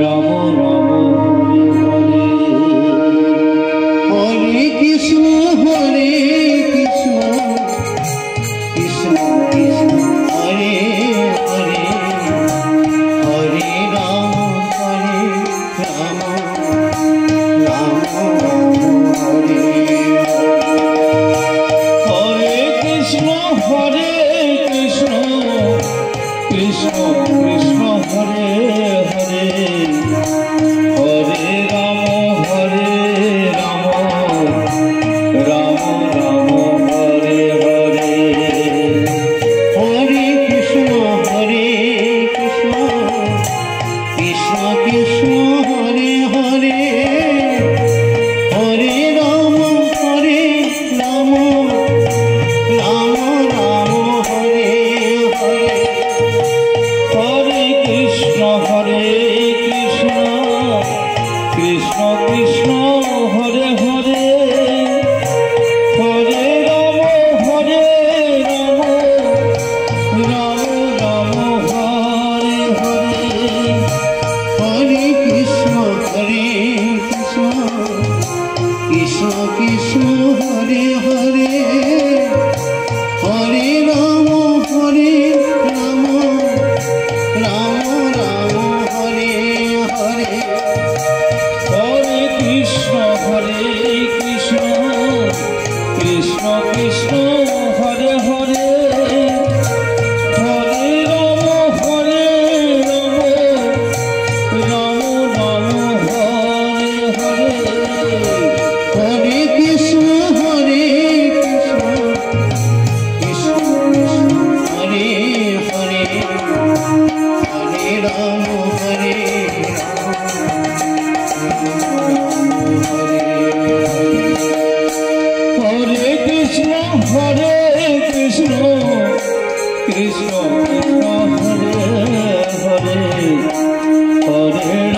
Ram Ram Hare Hare Hare Krishna Krishna Krishna Hare Hare Hare Ram Ram Ram Hare Hare Krishna Krishna Krishna Hare Hare Hare Ram Ram Ram Hare Hare Hare Krishna Krishna Krishna Krishna Hare Hare Hare Ram Ram Ram Ram Hare Hare Hare Krishna Krishna Krishna Krishna Hare Hare Hare Ram Ram Ram Hare Hare Hare Krishna Krishna Krishna Krishna Hare Hare Hare Ram Ram Ram Ram Hare Hare Hare Krishna Krishna Krishna Krishna Hare Hare Hare Ram Ram Ram Hare Hare Hare Krishna Krishna Krishna Hare Hare Hare Ram Hare Hare Krishna Krishna Krishna Krishna Hare Hare Hare